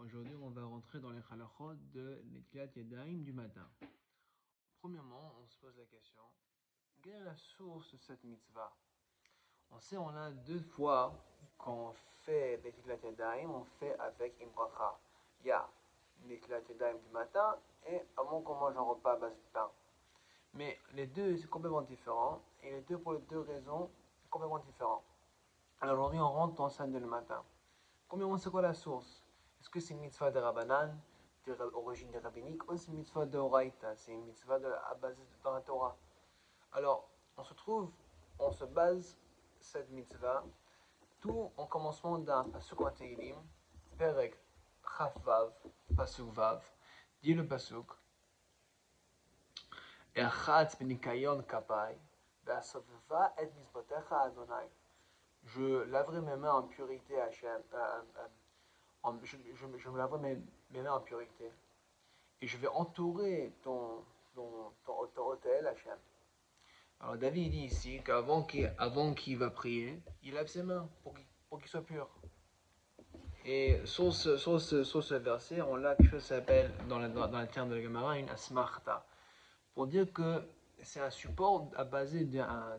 Aujourd'hui, on va rentrer dans les halachot de Netilat Yadayim du matin. Premièrement, on se pose la question, quelle est la source de cette mitzvah? On sait, on a deux fois qu'on fait Netilat Yadayim, on fait avec une bracha. Il y a Netilat Yadayim du matin et avant qu'on mange un repas à base de pain. Mais les deux, c'est complètement différent et les deux, pour les deux raisons, complètement différents. Alors aujourd'hui, on rentre dans celle de le matin. Premièrement, c'est quoi la source? Est-ce que c'est une mitzvah de Rabbanan, d'origine rabbinique, ou c'est une mitzvah de Horaïta, c'est une mitzvah à base dans la Torah? Alors, on se base cette mitzvah, tout en commencement d'un pasuk en Tehillim, Perek Chaf Vav, pasuk Vav, dit le pasuk, Erchatz benikayon kapai, ve'asoveva et mizbotecha Adonai. Je laverai mes mains en purité, Hachem. Je me laverai mes mains en purité. Et je vais entourer ton autel, Hachem. Alors David dit ici qu'avant qu'il va prier, il lave ses mains pour qu'il soit pur. Et sur ce verset, on a quelque chose qui s'appelle, dans le terme de la Gemara, une asmarta. Pour dire que c'est un support à baser d'un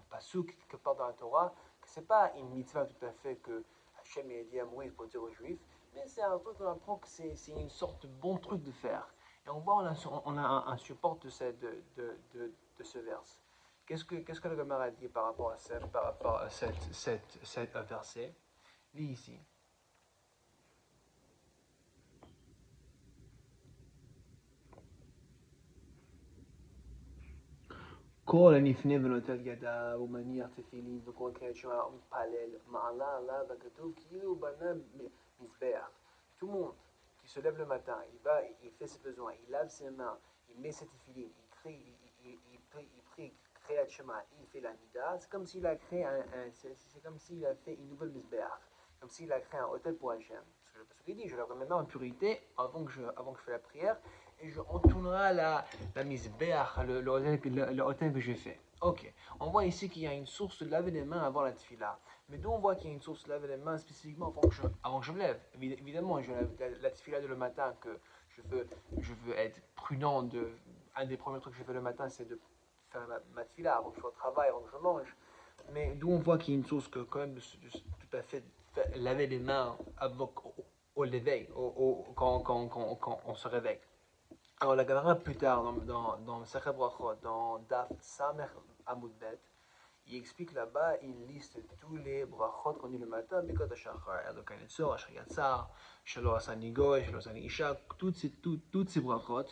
pasuk quelque part dans la Torah, que c'est pas une mitzvah tout à fait que Hachem a dit à Moïse pour dire aux Juifs, mais c'est un truc qu'on apprend que c'est une sorte de bon truc de faire. Et on voit, on a un support de ce verset. Qu'est-ce que le Gemara dit par rapport à cette verset? Lis ici. כל הנפנה ונוטל ידיו ומניח תפילין וכל קריאת שמע ומתפלל מעלה עליו וכתוב כאילו בנה מזבח. Tout le monde qui se lève le matin, il fait ses besoins, il lave ses mains, il met ses tefilines, il prie Kriyat Shema, il fait la Nida, c'est comme s'il a créé c'est comme s'il a fait une nouvelle mizbeach, comme s'il a créé un hôtel pour Hachem. Parce qu'il dit, je lèverai mes mains en purité avant que je fais la prière, et je entournerai la misbeach, le hôtel que j'ai fait. Ok, on voit ici qu'il y a une source de laver les mains avant la tefila. Mais d'où on voit qu'il y a une source de laver les mains spécifiquement avant que je me lève? Évidemment, je lève la tefila de le matin que je veux être prudent. Un des premiers trucs que je fais le matin, c'est de faire ma tefila avant que je sois au travail, avant que je mange. Mais d'où on voit qu'il y a une source que quand même tout à fait laver les mains avant, au réveil, quand on se réveille. Alors la Gemara plus tard dans Sechet Brachot, dans Daf Samer Amud Bet, il explique là-bas, il liste tous les brachot qu'on dit le matin, Birkat HaShachar, Erdogan Etzor, Asher Yatzar, Shelo Asani Goy, Shelo Asani Isha, toutes ces brachot.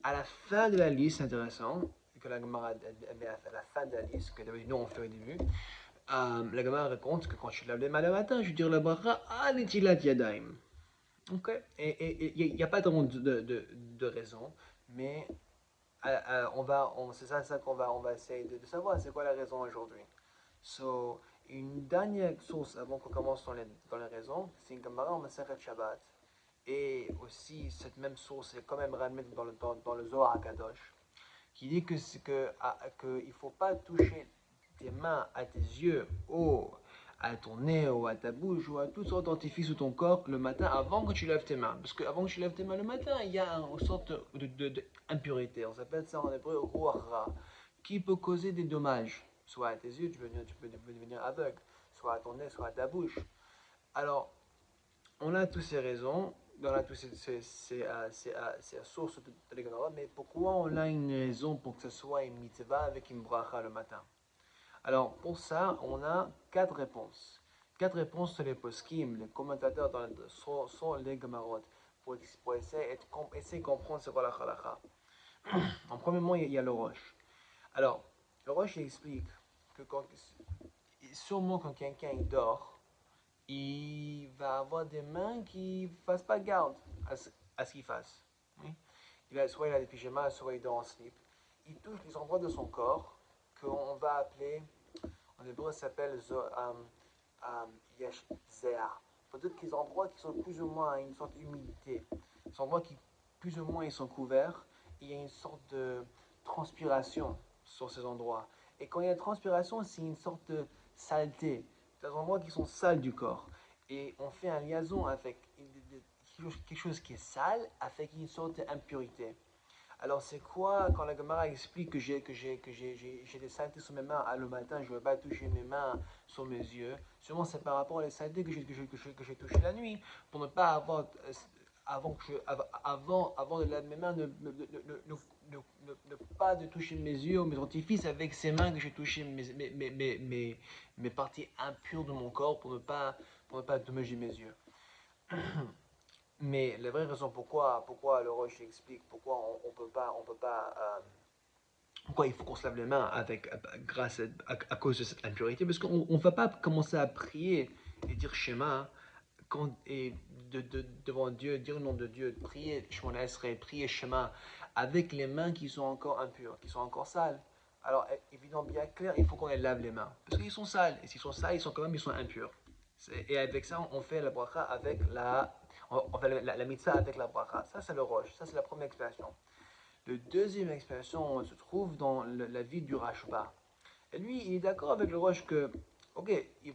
À la fin de la liste, c'est intéressant, que la Gemara met à la fin de la liste, que nous on fait au début, la Gemara raconte que quand je lave les mains le matin, je dis la bracha Netilat Yadayim. Ok. Et il n'y a pas vraiment de raison, mais c'est ça qu'on va essayer de savoir, c'est quoi la raison aujourd'hui. So, une dernière source avant qu'on commence dans les raisons, c'est une Gemara en Masechet Shabbat. Et aussi, cette même source est quand même ramenée dans le Zohar HaKadosh, qui dit que il ne faut pas toucher tes mains à tes yeux à ton nez ou à ta bouche ou à toutes sortes d'orifices de ton corps le matin avant que tu lèves tes mains. Parce qu'avant que tu lèves tes mains le matin, il y a une sorte d'impurité. On s'appelle ça en hébreu ruach ra, qui peut causer des dommages. Soit à tes yeux, tu peux devenir aveugle, soit à ton nez, soit à ta bouche. Alors, on a toutes ces raisons, on a tous ces sources de l'Gemara, mais pourquoi on a une raison pour que ce soit une mitzvah avec une bracha le matin? Alors, pour ça, on a quatre réponses. Quatre réponses sur les poskim, les commentateurs sur les Gemarot, pour essayer de comprendre ce qu'est la halakha. En premier lieu, il y a le Rosh. Alors, le Rosh il explique que sûrement quand quelqu'un dort, il va avoir des mains qui ne fassent pas garde à ce qu'il fasse. Oui? Soit il a des pyjamas, soit il dort en slip. Il touche les endroits de son corps qu'on va appeler, en hébreu, ça s'appelle Yesh Zéa. Peut-être qu'ils endroits qui sont plus ou moins à une sorte d'humidité. Des endroits qui, plus ou moins, ils sont couverts. Et il y a une sorte de transpiration sur ces endroits. Et quand il y a transpiration, c'est une sorte de saleté. Des endroits qui sont sales du corps. Et on fait un liaison avec quelque chose qui est sale avec une sorte d'impurité. Alors c'est quoi quand la Gemara explique que j'ai des saletés sur mes mains le matin, je ne vais pas toucher mes mains sur mes yeux. Sûrement c'est par rapport aux saletés que j'ai touchées la nuit pour ne pas avoir avant de laver mes mains ne pas de toucher mes yeux ou mes orifices avec ces mains que j'ai touché mes parties impures de mon corps pour ne pas dommager mes yeux. Mais la vraie raison pourquoi le Roche explique pourquoi on peut pas pourquoi il faut qu'on se lave les mains à cause de cette impureté, parce qu'on ne va pas commencer à prier et dire schéma et devant Dieu, dire le nom de Dieu, prier Shemona Esrei, prier schéma avec les mains qui sont encore impures, qui sont encore sales. Alors évidemment bien clair, il faut qu'on les lave les mains parce qu'ils sont sales et s'ils sont sales, ils sont impurs. Et avec ça, on fait la bracha avec on fait la mitzvah avec la bracha. Ça, c'est le roche. Ça, c'est la première expression. La deuxième expression se trouve dans la vie du Rashba. Et lui, il est d'accord avec le roche que, ok,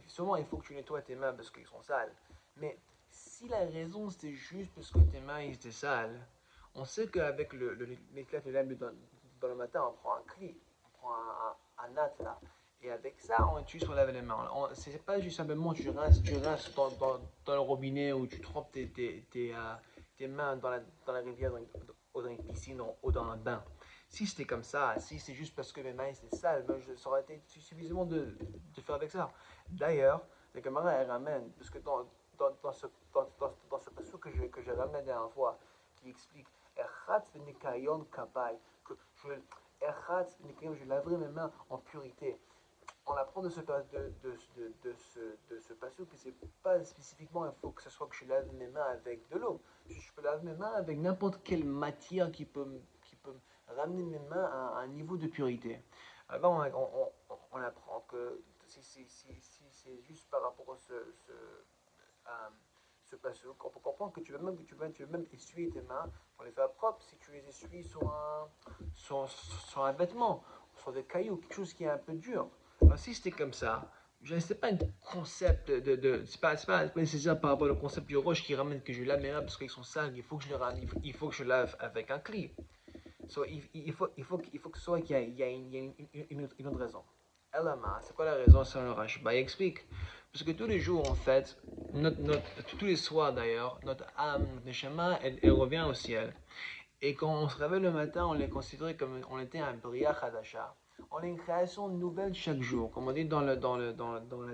sûrement il faut que tu nettoies tes mains parce qu'ils sont sales. Mais si la raison c'était juste parce que tes mains étaient sales, on sait qu'avec l'éclat de l'âme dans le matin, on prend un cli, on prend un natte là. Et avec ça, on utilise pour laver les mains. C'est pas juste simplement tu rinces dans le robinet ou tu trempes tes mains dans la rivière, ou dans une piscine ou dans un bain. Si c'était comme ça, si c'est juste parce que mes mains étaient sales, ben ça aurait été suffisamment de faire avec ça. D'ailleurs, les camarades elles ramènent, parce que dans ce passage que j'ai ramené la dernière fois, qui explique Echat v'nikayon kabai, que je laverai mes mains en purité. On apprend de ce passage que c'est pas spécifiquement il faut que ce soit que je lave mes mains avec de l'eau. Je peux laver mes mains avec n'importe quelle matière qui peut ramener mes mains à un niveau de purité. Alors on apprend que si c'est juste par rapport à ce passage, on peut comprendre que tu veux même essuyer tes mains pour les faire propres si tu les essuies sur un vêtement, sur des cailloux, quelque chose qui est un peu dur. Alors si c'était comme ça, c'est pas un concept c'est pas nécessaire par rapport au concept du roche qui ramène que je lave mes mains parce qu'ils sont sales, il faut que je lave avec un cli. So, il faut que ce soit qu'il y a une autre raison. Elama, c'est quoi la raison selon le Rashba? Il explique. Parce que tous les jours, en fait, tous les soirs d'ailleurs, notre âme, notre neshama, elle revient au ciel. Et quand on se réveille le matin, on est considéré comme on était un Bria Hadasha. On est une création nouvelle chaque jour. Comme on dit dans la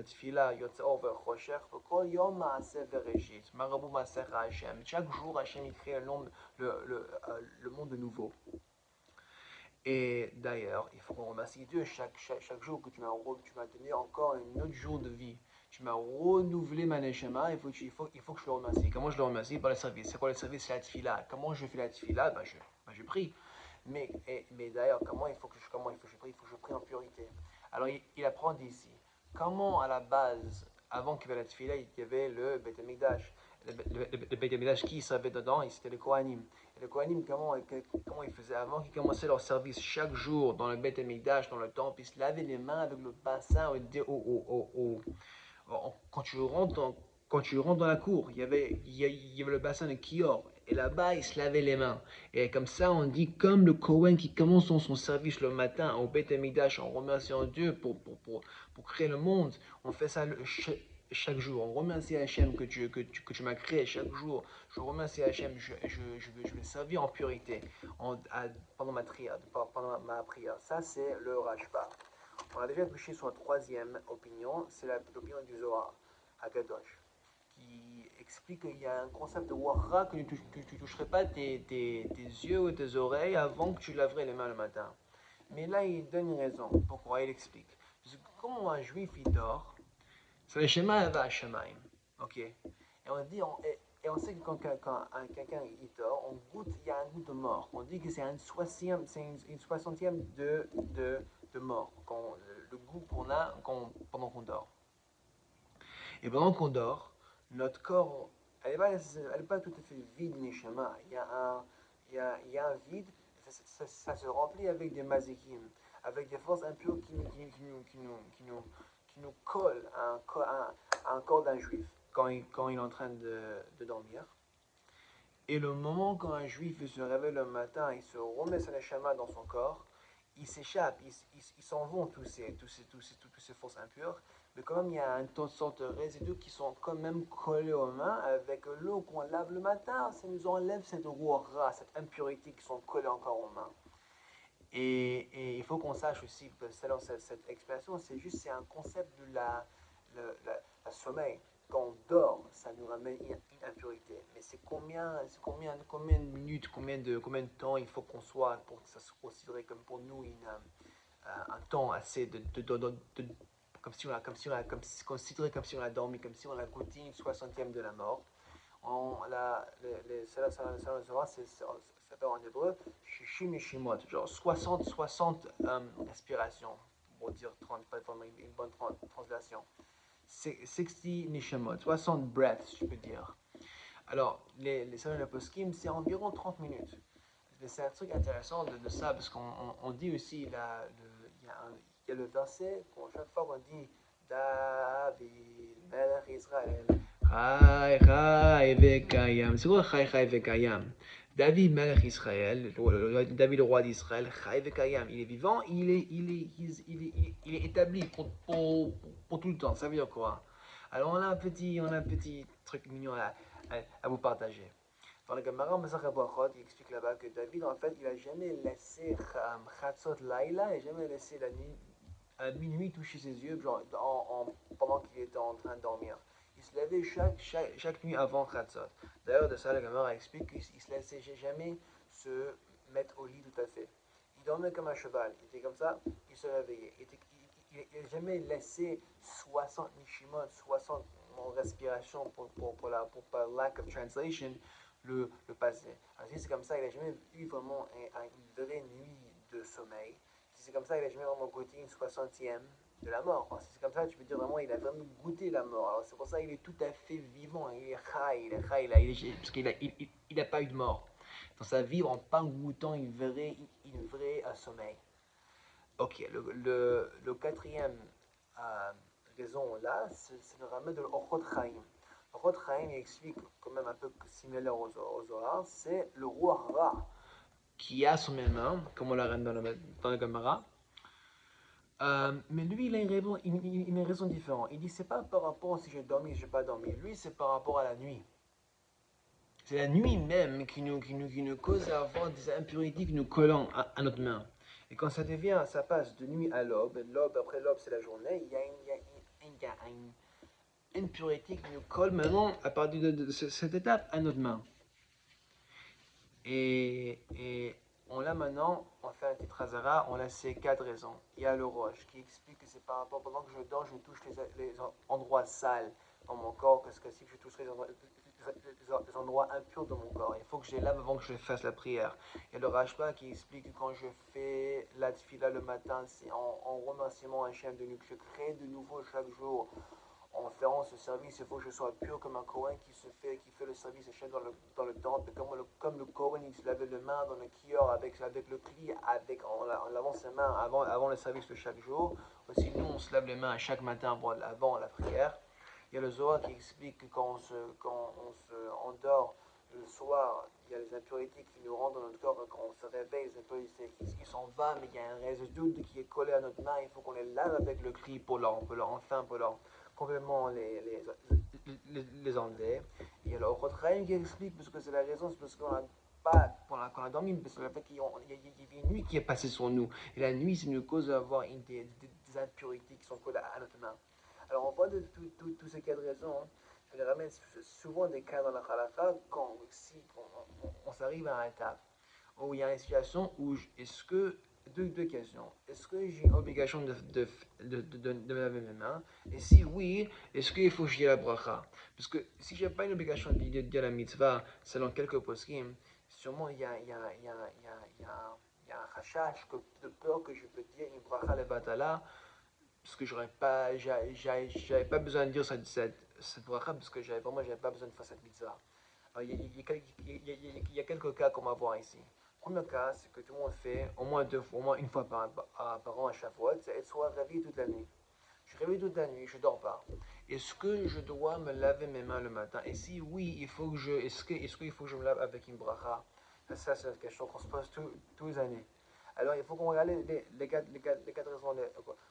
tefila, Yotzeor ve'chosher, v'kol yom ma'aseh ve'reshit, marabu ma'asecha Hashem. Chaque jour, Hashem il crée le monde de nouveau. Et d'ailleurs, il faut qu'on remercie Dieu chaque jour que tu m'as donné encore un autre jour de vie. Tu m'as renouvelé ma neshama, il faut que je le remercie. Comment je le remercie? Par le service. C'est quoi le service? C'est la tefila. Comment je fais la tefila? Je prie. Mais d'ailleurs, comment il faut que je prie? Il faut que je prie en purité. Alors il apprend d'ici. Comment à la base, avant qu'il y ait la tefila, il y avait le Beth Amikdash. Le Beth Amikdash, qui servait dedans? C'était le Kohanim. Et le Kohanim, comment ils faisaient avant qu'ils commençaient leur service chaque jour dans le Beth Amikdash, dans le temple, ils se lavaient les mains avec le bassin quand tu rentres dans la cour, il y avait le bassin de Kior. Et là-bas, il se lavait les mains. Et comme ça, on dit, comme le Kohen qui commence son service le matin au Beth Amikdash en remerciant Dieu pour créer le monde, on fait ça chaque jour. On remercie Hachem que tu m'as créé chaque jour. Je remercie Hachem, je vais servir en purité pendant ma prière. Ça, c'est le Rashba. On a déjà touché sur la troisième opinion, c'est l'opinion du Zohar, Hakadosh, qui explique qu'il y a un concept de wahra que tu ne toucherais pas tes yeux ou tes oreilles avant que tu laverais les mains le matin. Mais là, il donne une raison. Pourquoi? Il explique. Parce que quand un juif il dort, c'est le Shema va à Shemaim. Ok? Et on sait que quand quelqu'un il dort, il y a un goût de mort. On dit que c'est une soixantième de mort, le goût qu'on a pendant qu'on dort. Et pendant qu'on dort, notre corps, elle n'est pas tout à fait vide, Neshama. Il y a un vide, ça se remplit avec des mazikim, avec des forces impures qui nous collent à un corps d'un juif. quand il est en train de dormir. Et le moment quand un juif se réveille le matin, il se remet sa neshama dans son corps, il s'échappe, ils s'en vont tous ces forces impures, mais quand même il y a une sorte de résidus qui sont quand même collés aux mains avec l'eau qu'on lave le matin, ça nous enlève cette rouara, cette impureté qui sont collées encore aux mains. Et il faut qu'on sache aussi, selon cette expression, c'est un concept de la sommeil. Quand on dort, ça nous ramène une impureté. Mais combien de minutes, combien de temps il faut qu'on soit pour que ça se considère comme pour nous un temps assez comme si considéré comme si on a dormi, comme si on a goûté une soixantième de la mort. Ça s'appelle en hébreu Shishim et Shimot, genre 60 respirations, pour dire 30, pas vraiment une bonne translation. 60 Nishamot, 60 breaths, je peux dire. Alors, les salons de poskim, c'est environ 30 minutes. C'est un truc intéressant de ça, parce qu'on dit aussi, il y a le verset, chaque fois qu'on dit David, Melech Israël, Chai Chai Vekayam. C'est quoi Chai Chai Vekayam? David Melech Israël, David le roi d'Israël, Chai Vekayam. Il est vivant, il est établi pour tout le temps. Ça veut dire quoi? Alors on a un petit truc mignon à vous partager. Dans le Gemara Masachet Brachot, il explique là-bas que David, en fait, il n'a jamais laissé Chatzot Laila, il n'a jamais laissé la nuit, à minuit toucher ses yeux genre, pendant qu'il était en train de dormir. Il se levait chaque nuit avant Chatzot. D'ailleurs, de ça, le Gemara explique qu'il ne se laissait jamais se mettre au lit tout à fait. Il dormait comme un cheval. Il était comme ça, il se réveillait. Il n'a jamais laissé 60 nishimot, 60 respirations par lack of translation, le passé. Alors, si c'est comme ça, il n'a jamais eu vraiment une vraie nuit de sommeil. Si c'est comme ça, il n'a jamais vraiment goûté une soixantième de la mort. Alors, si c'est comme ça, tu peux dire vraiment, il a vraiment goûté la mort. Alors, c'est pour ça qu'il est tout à fait vivant. Il est chai, parce qu'il n'a pas eu de mort. Dans sa vie, en pas goûtant une vraie sommeil. Ok, le quatrième raison là, c'est le ramène de l'Ochot Chaim. L'Ochot Chaim explique quand même un peu similaire aux Zohar, c'est le roi Ra qui a son même nom, comme on l'a dans le Gemara. Mais lui, il a une raison différente. Il dit c'est pas par rapport à si j'ai dormi ou si j'ai pas dormi. Lui, c'est par rapport à la nuit. C'est la nuit même qui nous cause à avoir des impurités qui nous collent à notre main. Et quand ça passe de nuit à l'aube, après l'aube c'est la journée, il y a une impureté qui nous colle maintenant à partir de cette étape à notre main. Et on l'a maintenant, on fait un petit trazara, on a ces quatre raisons. Il y a le roche qui explique que c'est par rapport, pendant que je dors, je touche les endroits sales dans mon corps, parce que si je touche les endroits impurs de mon corps, il faut que je les lave avant que je fasse la prière. Il y a le Rashba qui explique que quand je fais la tfila le matin, c'est en remerciement à Hachem de nous, que je crée de nouveau chaque jour en faisant ce service, il faut que je sois pur comme un Cohen qui fait le service Hachem dans le temple, comme le Cohen il se lavait les mains dans le kior avec le cli, en lavant ses mains avant le service de chaque jour. Aussi, nous, on se lave les mains à chaque matin avant la prière. Il y a le Zohar qui explique que quand on se endort le soir, il y a les impurités qui nous rentrent dans notre corps. Quand on se réveille, les impurités qui s'en vont, mais il y a un résidu qui est collé à notre main. Il faut qu'on les lave avec le cri pour leur complètement les enlever. Il y a le Rotraim qui explique, parce que c'est la raison, c'est parce qu'on a pas, qu'on a dormi, parce que le fait qu'il y a une nuit qui est passée sur nous. Et la nuit, c'est une cause d'avoir des impurités qui sont collées à notre main. Alors on voit de tous ces cas de raison, je les ramène souvent des cas dans la halakha quand on s'arrive à un étape où il y a une situation où est-ce que deux questions. Est-ce que j'ai une obligation de me laver mes mains? Et si oui, est-ce qu'il faut que j'y aille la bracha? Parce que si j'ai pas une obligation de dire la mitzvah, selon quelques poskim, sûrement il y a un chachash de peur que je peux dire une bracha le batala, parce que j'avais pas besoin de dire cette bracha, parce que j'avais pas besoin de faire cette mitzvah. Alors, il y a quelques cas qu'on va voir ici. Le premier cas, c'est que tout le monde fait au moins une fois par an à Shavuot, c'est être soit réveillé toute la nuit. je suis réveillé toute la nuit, je ne dors pas. Est-ce que je dois me laver mes mains le matin? Et si oui, est-ce qu'il faut que je me lave avec une bracha? Ça, c'est la question qu'on se pose tous les années. Alors, il faut qu'on regarde les quatre raisons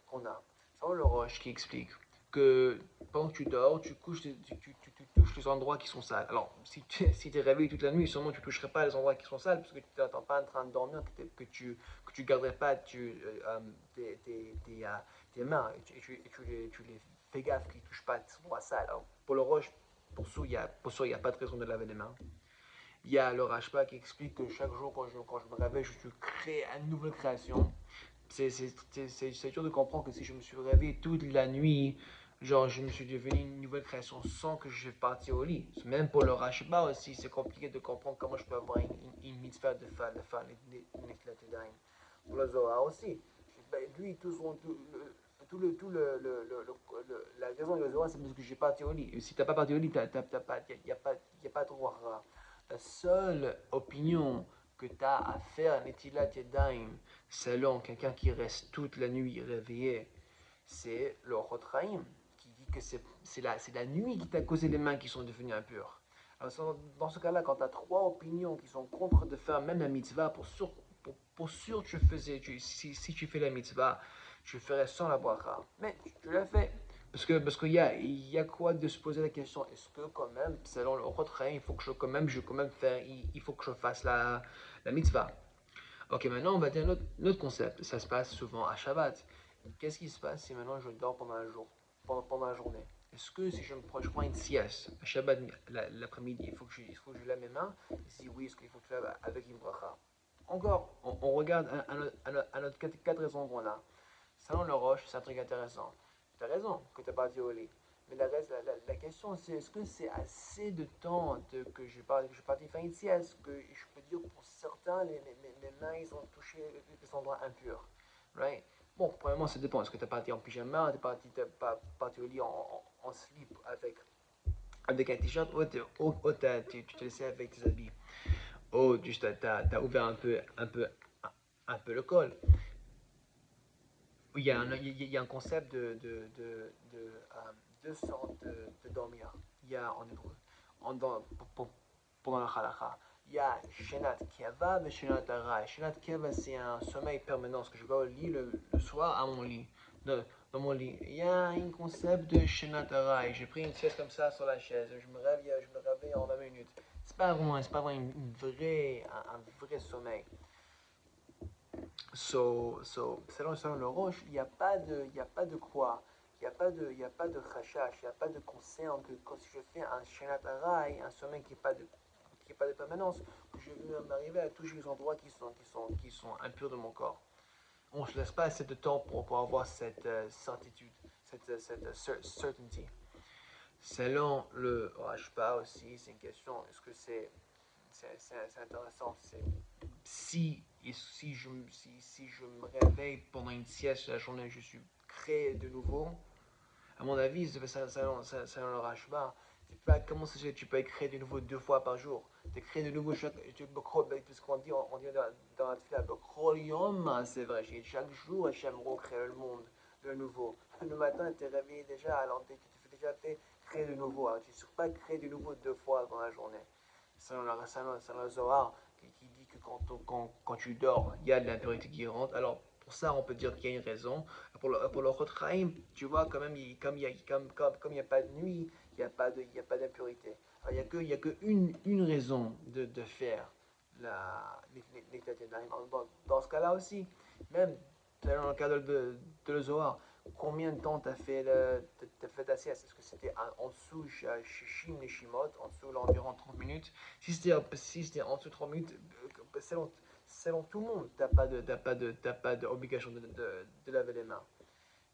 qu'on a. C'est le Roche qui explique que pendant que tu dors, tu touches les endroits qui sont sales. Alors, si tu es réveillé toute la nuit, sûrement tu ne toucherais pas les endroits qui sont sales parce que tu n'es pas en train de dormir, que tu garderais pas tes mains et tu les fais gaffe qu'ils ne touchent pas ces endroits sales. Alors, pour le Roche, pour sûr, il n'y a pas de raison de laver les mains. Il y a le Rashba qui explique que chaque jour, quand je me réveille, je crée une nouvelle création. C'est dur de comprendre que si je me suis réveillé toute la nuit, genre je me suis devenu une nouvelle création sans que je parte au lit. Même pour le Rashba aussi, c'est compliqué de comprendre comment je peux avoir une mitzvah de faire les pour le Zohar aussi. Lui, la raison de le Zohar, c'est parce que j'ai parti au lit. Et si tu n'as pas parti au lit, il n'y a pas de droit. La seule opinion que tu as à faire Netilat Yadayim selon quelqu'un qui reste toute la nuit réveillé, c'est le Rotraim qui dit que c'est la nuit qui t'a causé les mains qui sont devenues impures. Alors, dans ce cas-là, quand tu as trois opinions qui sont contre de faire même la mitzvah, pour sûr si tu fais la mitzvah, je ferais sans la bracha. Mais tu l'as fait. Parce qu'il y a quoi de se poser la question, est-ce que quand même, selon le retrait, il faut que il faut que je fasse la mitzvah. Ok, maintenant on va dire notre concept. Ça se passe souvent à Shabbat. Qu'est-ce qui se passe si maintenant je dors pendant un jour, pendant la journée? Est-ce que si je prends une sieste, à Shabbat l'après-midi, il faut que je lave mes mains? Et si oui, est-ce qu'il faut que je lave avec une bracha? Encore, on regarde à notre quatre raisons qu'on a. Selon le Roche, c'est un truc intéressant. Tu as raison que tu n'as pas dit au lit. Mais la question, c'est est-ce que c'est assez de temps que je parti faire une sieste que je peux dire que pour certains, mes mains, ils ont touché des endroits impurs. Right? Bon, premièrement, ça dépend. Est-ce que tu es parti en pyjama, t'es parti au lit en slip avec un t-shirt, tu te laissais avec tes habits. Oh, tu as ouvert un peu le col. Il y a un concept de sorte de dormir. Il y a en hébreu, pendant la halakha, il y a Shenat Keva et Shenat Arai. Shenat Keva, c'est un sommeil permanent, ce que je vais au lit le soir à mon lit. Dans mon lit. Il y a un concept de Shenat Arai. J'ai pris une sieste comme ça sur la chaise. Je me réveille en 20 minutes. C'est pas vraiment un vrai sommeil. Selon le Roche, il y a pas de quoi, il y a pas de khashash, il n'y a pas de concern que quand si je fais un shenat harai, un sommeil qui est pas de permanence, que je vais m'arriver à toucher les endroits qui sont impurs de mon corps. On ne se laisse pas assez de temps pour avoir cette certitude, cette certainty. Selon le Rashba aussi, c'est une question, est-ce que c'est intéressant, si je me réveille pendant une sieste la journée, je suis créé de nouveau. À mon avis, ça ne le rachète pas. C'est pas comment ça tu peux être créé de nouveau deux fois par jour. Tu es créé de nouveau parce qu'on dit, on dit dans la tefila, c'est vrai, chaque jour Hachem recrée le monde de nouveau. Le matin, tu es réveillé déjà, alors tu fais déjà fait créer de nouveau. Alors, tu ne suis pas créé de nouveau deux fois dans la journée. Selon le Zohar, qui dit que quand tu dors, il y a de l'impurité qui rentre. Alors, pour ça, on peut dire qu'il y a une raison. Pour le Chotraim, tu vois, quand même, comme il n'y a pas de nuit, il y a pas d'impurité. Il y a que une raison de faire les dans ce cas-là aussi, même dans le cas de le Zohar, combien de temps t'as fait ta sieste? Est-ce que c'était en dessous, chez Shim et Shimot, en dessous environ 30 minutes? Si c'était en dessous de 30 minutes, selon tout le monde, t'as pas d'obligation de laver les mains.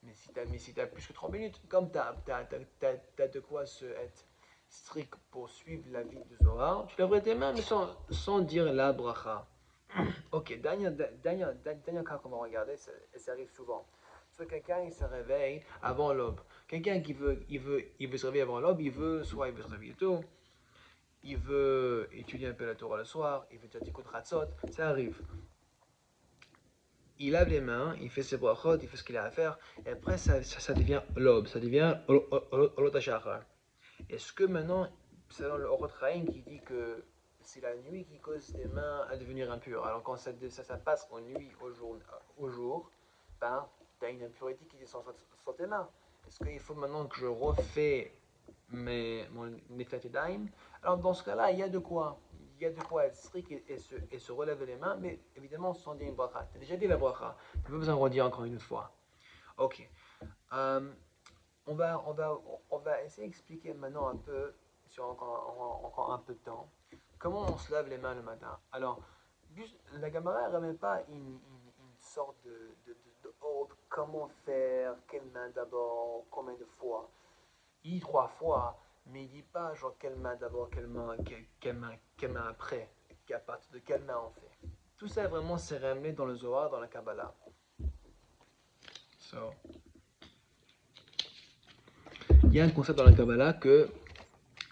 Mais si t'as plus que 30 minutes, comme t'as de quoi être strict pour suivre la vie de Zohar, tu laverais tes mains, mais sans dire la bracha. Ok, dernier cas qu'on va regarder, et ça arrive souvent. Soit quelqu'un il se réveille avant l'aube. Quelqu'un il veut se réveiller avant l'aube, soit il veut se réveiller tôt, il veut étudier un peu la Torah le soir, il veut dire Tikkun Chatzot, ça arrive. il lave les mains, il fait ses brachot, il fait ce qu'il a à faire, et après ça devient l'aube, ça devient Olot HaShachar. Est-ce que maintenant, selon le Orot Chaim qui dit que c'est la nuit qui cause les mains à devenir impures, alors quand ça passe en nuit au jour, ben, tu as une impureté qui descend sur tes mains. Est-ce qu'il faut maintenant que je refais mon Nefet Yadayim? Alors dans ce cas-là, il y a de quoi. Il y a de quoi être strict et se relever les mains, mais évidemment sans dire une bracha. Tu as déjà dit la bracha, tu n'as pas besoin de redire encore une fois. Ok. Euh, on va essayer d'expliquer maintenant un peu, si on a encore un peu de temps, comment on se lave les mains le matin. Alors, la Gemara ne ramène pas une sorte de ordre, comment faire, quelle main d'abord, combien de fois. Il dit 3 fois, mais il dit pas genre quelle main d'abord, quelle main après, à partir de quelle main on fait. Tout ça vraiment c'est ramené dans le Zohar, dans la Kabbalah. So, il y a un concept dans la Kabbalah que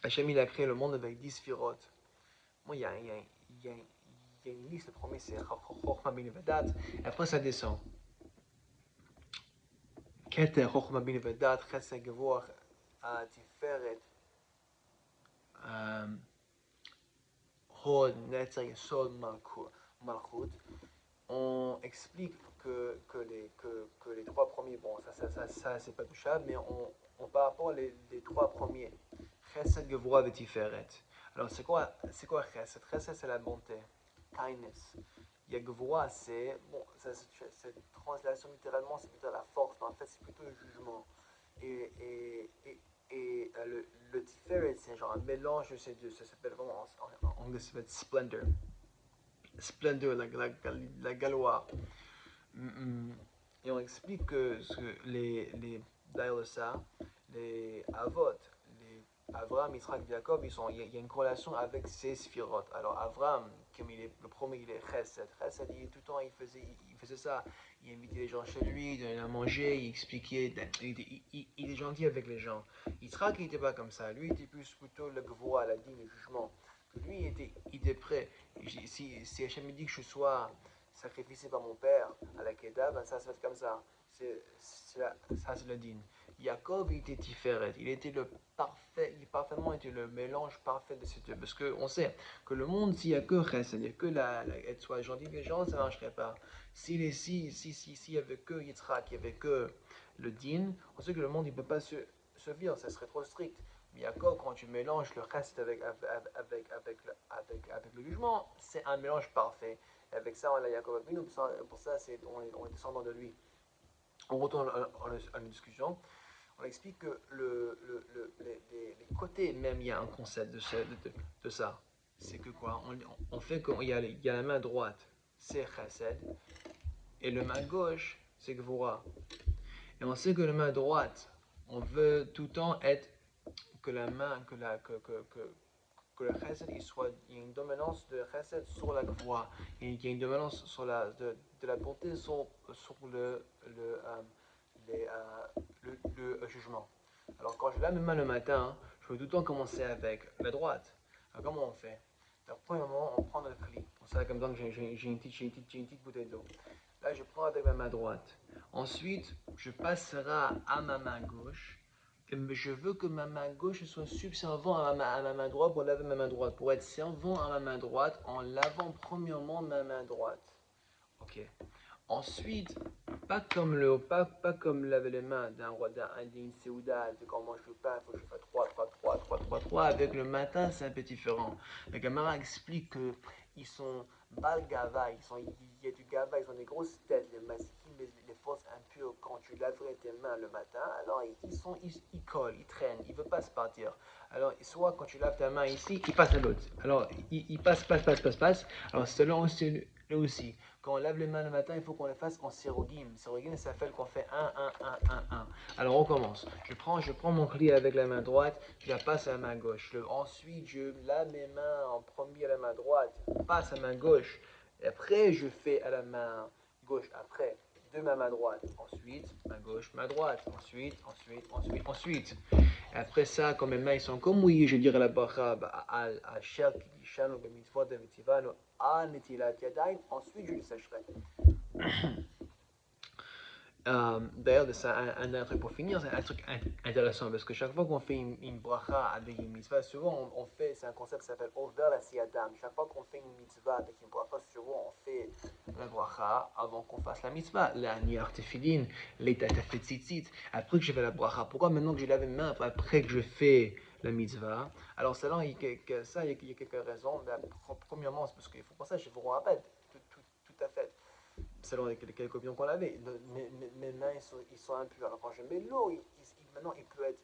Hachem il a créé le monde avec 10 sphirotes. Moi, il y a une liste. Le premier, c'est Chochma Bin Vedat. Et après, ça descend. Keter, Chochma Bin Vedat, Chesed Gevor, Tiferet, Hod, Netzer, Yesod, Malchut. On explique que les 3 premiers, bon, ça c'est pas touchable, mais par rapport les 3 premiers, Chesed, Gevor et Tiferet. Alors, c'est quoi Chesed? Chesed, c'est la bonté, kindness. Yagvoa, c'est, bon, cette translation littéralement, c'est plutôt la force, mais en fait, c'est plutôt le jugement. Et le Tiferet, c'est genre un mélange de ces deux, ça s'appelle vraiment, en anglais, ça s'appelle splendor. Splendor, la galoire. Et on explique que d'ailleurs ça, les Avot, les Avraham, Yitzhak, Jacob, il y a une corrélation avec ces sphirotes. Alors Avraham, comme le premier, il est Chesed. Chesed, tout le temps, il faisait ça. Il invitait les gens chez lui, il donnait à manger, il expliquait, il est gentil avec les gens. Yitzhak, il n'était pas comme ça. Lui, il était plutôt le Gvoa, la digne, le jugement. Lui, il était prêt. Si Hachem me dit que je sois sacrifié par mon père à la Kedah, ben ça va être comme ça. Ça, c'est le din. Jacob, il était Tiferet. Il était il parfaitement était le mélange parfait de ces deux. Parce qu'on sait que le monde, s'il n'y a que Chesed, il n'y a que être soit gentil avec les gens, ça ne marcherait pas. S'il y avait que Yitzhak, il n'y avait que le din, on sait que le monde, il ne peut pas se vivre, ça serait trop strict. Mais Jacob, quand tu mélanges le reste avec le jugement, c'est un mélange parfait. Et avec ça, on a Jacob Abinu, pour ça, on est descendant de lui. On retourne à la discussion. On explique que les côtés, même, il y a un concept de ça. C'est que quoi? On fait qu'il y a la main droite, c'est chesed, et la main gauche, c'est gvura. Et on sait que la main droite, on veut tout le temps être que la main, que le chesed, il y a une dominance de chesed sur la gvura. Il y a une dominance de la bonté sur le jugement. Alors quand je lave mes mains le matin, je veux tout le temps commencer avec la droite. Alors comment on fait? Alors premièrement, on prend notre cli. On sait comme ça que j'ai une petite bouteille d'eau. Là, je prends avec ma main droite. Ensuite, je passerai à ma main gauche. Et je veux que ma main gauche soit subservant à ma main droite pour laver ma main droite. Pour être servant à ma main droite en lavant premièrement ma main droite. Ok. Ensuite, pas comme laver les mains d'une séouda, de quand on mange le pain, il faut que je fasse 3. Avec le matin, c'est un peu différent. Le Gamara explique qu'ils sont balgava, il y a du gava, ils ont des grosses têtes, les masikim, les forces impures. Quand tu laverais tes mains le matin, alors ils collent, ils traînent, ils ne veulent pas se partir. Alors, soit quand tu laves ta main ici, il passe à l'autre. Alors, il passe. Alors, selon aussi. Quand on lave les mains le matin, il faut qu'on les fasse en sérogim. Sérogim, ça fait qu'on fait 1. Alors on commence. Je prends mon cli avec la main droite, je la passe à la main gauche. Ensuite, je lave mes mains en premier à la main droite, passe à la main gauche. Et après, je fais à la main gauche. Après, de ma main droite. Ensuite, main gauche, main droite. Ensuite. Et après ça, quand mes mains sont comme mouillées, je dirais la bracha à Shel Kidishanu Bemitzvot Vetivanu à Netilat Yadayim. Ensuite, je les sécherai. D'ailleurs, c'est un truc pour finir, c'est un truc intéressant parce que chaque fois qu'on fait une bracha avec une mitzvah, souvent on fait, c'est un concept qui s'appelle over la siyadam. Chaque fois qu'on fait une mitzvah avec une bracha, souvent on fait la bracha avant qu'on fasse la mitzvah. La niyar tefillin, les tatafet tzitzit, après que je fais la bracha. Pourquoi maintenant que j'ai lavé mes mains, après que je fais la mitzvah? Alors, selon ça, il y a quelques raisons. Ben, premièrement, c'est parce qu'il faut penser, je vous rappelle, tout à fait selon quelques opinions qu'on avait, mes mains ils sont impurs. Alors quand je mets l'eau, maintenant il peut être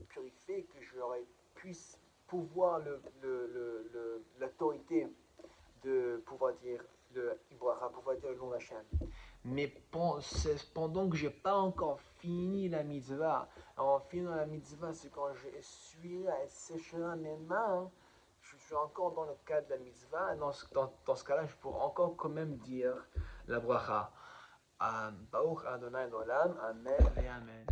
purifié, que j'aurais puisse pouvoir l'autorité de pouvoir dire le Ibrahim, pouvoir dire le nom d'Hachem. Mais pendant que je n'ai pas encore fini la mitzvah, en finissant la mitzvah, c'est quand je essuierai et sécherai mes mains, je suis encore dans le cadre de la mitzvah. Dans ce cas-là, je pourrais encore quand même dire la bracha. Baruch Adonai Olam, Amen et Amen.